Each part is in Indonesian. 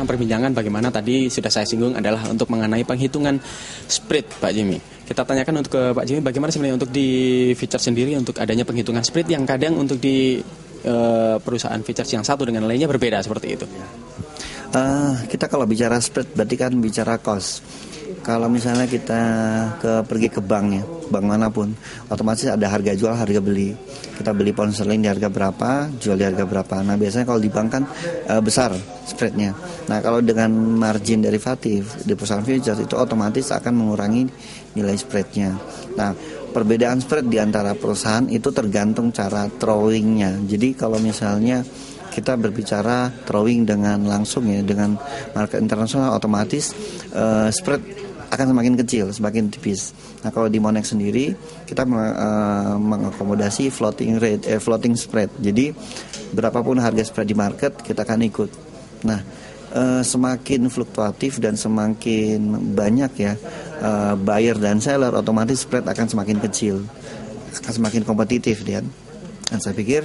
perbincangan bagaimana tadi sudah saya singgung adalah untuk mengenai penghitungan spread, Pak Jimmy. Kita tanyakan untuk ke Pak Jimmy bagaimana sebenarnya untuk di Fitchers sendiri untuk adanya penghitungan spread yang kadang untuk di perusahaan Fitchers yang satu dengan lainnya berbeda seperti itu. Kita kalau bicara spread berarti kan bicara cost. Kalau misalnya kita pergi ke bank ya, bank manapun, otomatis ada harga jual, harga beli. Kita beli pound sterling di harga berapa, jual di harga berapa. Nah biasanya kalau di bank kan besar spreadnya. Nah kalau dengan margin derivatif di perusahaan futures itu otomatis akan mengurangi nilai spreadnya. Nah perbedaan spread di antara perusahaan itu tergantung cara throwingnya. Jadi kalau misalnya kita berbicara throwing dengan langsung ya dengan market internasional, otomatis spread akan semakin kecil, semakin tipis. Nah kalau di Monex sendiri kita mengakomodasi floating spread. Jadi berapapun harga spread di market kita akan ikut. Nah semakin fluktuatif dan semakin banyak ya buyer dan seller, otomatis spread akan semakin kecil, akan semakin kompetitif dia. Dan saya pikir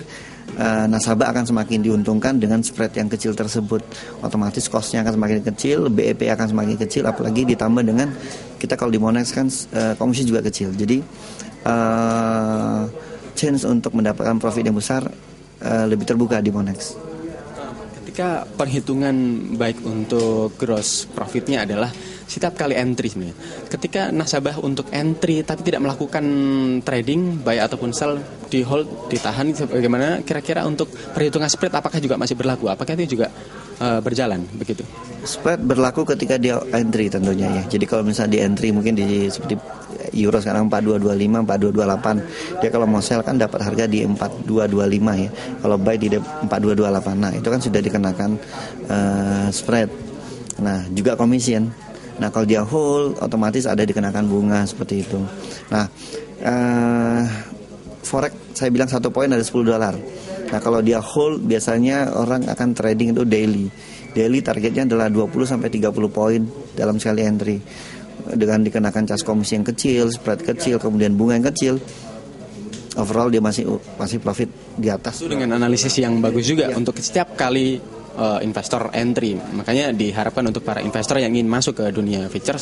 nasabah akan semakin diuntungkan dengan spread yang kecil tersebut. Otomatis cost-nya akan semakin kecil, BEP akan semakin kecil, apalagi ditambah dengan kita kalau di Monex kan komisi juga kecil. Jadi chance untuk mendapatkan profit yang besar lebih terbuka di Monex. Ketika perhitungan baik untuk gross profitnya adalah setiap kali entry sebenarnya. Ketika nasabah untuk entry tapi tidak melakukan trading buy ataupun sell, di hold, ditahan, bagaimana kira-kira untuk perhitungan spread apakah juga masih berlaku? Apakah itu juga berjalan begitu? Spread berlaku ketika dia entry tentunya ya. Jadi kalau misalnya di entry mungkin di seperti euro sekarang 4225, 4228. Dia kalau mau sell kan dapat harga di 4225 ya. Kalau buy di 4228. Nah, itu kan sudah dikenakan spread. Nah, juga commission. Nah, kalau dia hold otomatis ada dikenakan bunga seperti itu. Nah, forex saya bilang 1 poin ada $10. Nah, kalau dia hold biasanya orang akan trading itu daily. Daily targetnya adalah 20 sampai 30 poin dalam sekali entry. Dengan dikenakan cas komisi yang kecil, spread kecil, kemudian bunga yang kecil, overall dia masih profit di atas. Itu dengan analisis yang bagus juga ya. Untuk setiap kali investor entry. Makanya diharapkan untuk para investor yang ingin masuk ke dunia futures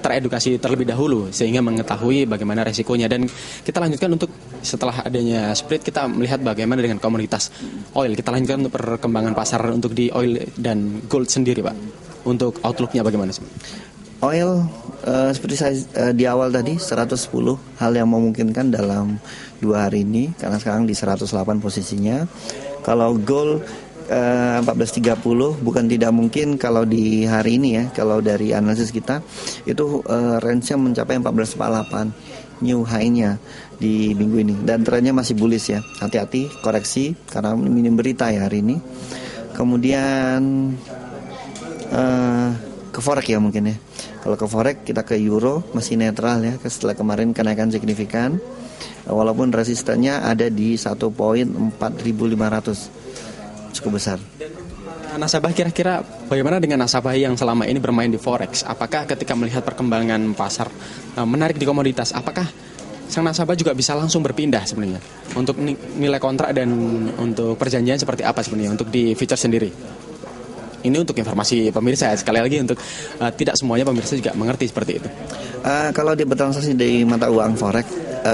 teredukasi terlebih dahulu sehingga mengetahui bagaimana resikonya. Dan kita lanjutkan untuk setelah adanya spread, kita melihat bagaimana dengan komoditas oil. Kita lanjutkan untuk perkembangan pasar untuk di oil dan gold sendiri, Pak. Untuk outlooknya bagaimana sih? Oil seperti saya di awal tadi 110 hal yang memungkinkan dalam 2 hari ini karena sekarang di 108 posisinya. Kalau gold 1430 bukan tidak mungkin kalau di hari ini ya, kalau dari analisis kita itu range-nya mencapai 1448 new high-nya di minggu ini dan trennya masih bullish ya. Hati-hati koreksi karena minim berita ya hari ini. Kemudian ke forex ya mungkin ya. Kalau ke forex kita ke euro masih netral ya setelah kemarin kenaikan signifikan. Walaupun resistannya ada di 1.4500 cukup besar. Nasabah kira-kira bagaimana dengan nasabah yang selama ini bermain di forex? Apakah ketika melihat perkembangan pasar menarik di komoditas, apakah sang nasabah juga bisa langsung berpindah sebenarnya untuk nilai kontrak dan untuk perjanjian seperti apa sebenarnya untuk di futures sendiri? Ini untuk informasi pemirsa ya, sekali lagi untuk tidak semuanya pemirsa juga mengerti seperti itu. Kalau dia bertransaksi dari mata uang forex,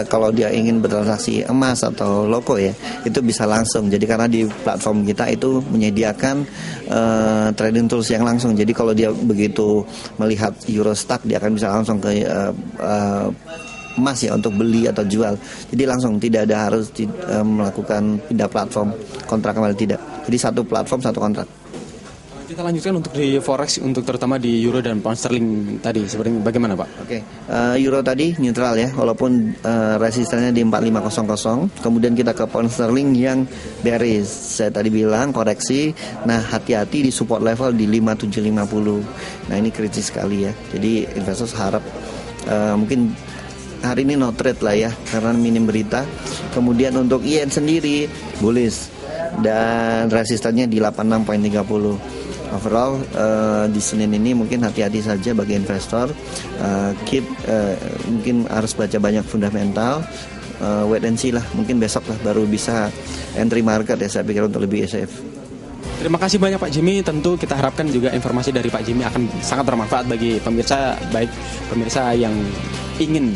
kalau dia ingin bertransaksi emas atau loko ya, itu bisa langsung. Jadi karena di platform kita itu menyediakan trading tools yang langsung. Jadi kalau dia begitu melihat euro stock, dia akan bisa langsung ke emas ya untuk beli atau jual. Jadi langsung tidak ada harus melakukan pindah platform kontrak kembali, tidak. Jadi satu platform satu kontrak. Kita lanjutkan untuk di forex untuk terutama di euro dan pound sterling tadi seperti bagaimana Pak? Oke, euro tadi neutral ya, walaupun resistannya di 4500. Kemudian kita ke pound sterling yang bearish. Saya tadi bilang koreksi. Nah hati-hati di support level di 5750. Nah ini kritis sekali ya. Jadi investor harap mungkin hari ini no trade lah ya karena minim berita. Kemudian untuk yen sendiri bullish dan resistannya di 86.30. Overall di Senin ini mungkin hati-hati saja bagi investor, mungkin harus baca banyak fundamental, wait and see lah, mungkin besok lah baru bisa entry market ya saya pikir untuk lebih safe. Terima kasih banyak Pak Jimmy. Tentu kita harapkan juga informasi dari Pak Jimmy akan sangat bermanfaat bagi pemirsa, baik pemirsa yang ingin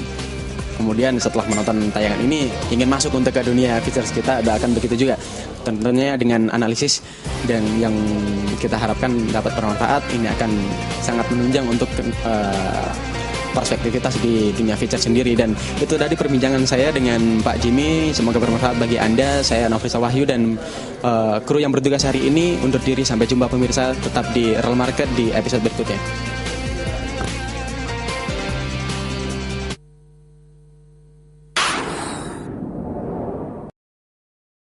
kemudian setelah menonton tayangan ini ingin masuk untuk ke dunia features kita, akan begitu juga tentunya dengan analisis dan yang kita harapkan dapat bermanfaat. Ini akan sangat menunjang untuk perspektivitas di dunia feature sendiri. Dan itu tadi perbincangan saya dengan Pak Jimmy, semoga bermanfaat bagi Anda. Saya Nofrisal Wahyu dan kru yang bertugas hari ini undur diri. Sampai jumpa pemirsa, tetap di Real Market di episode berikutnya.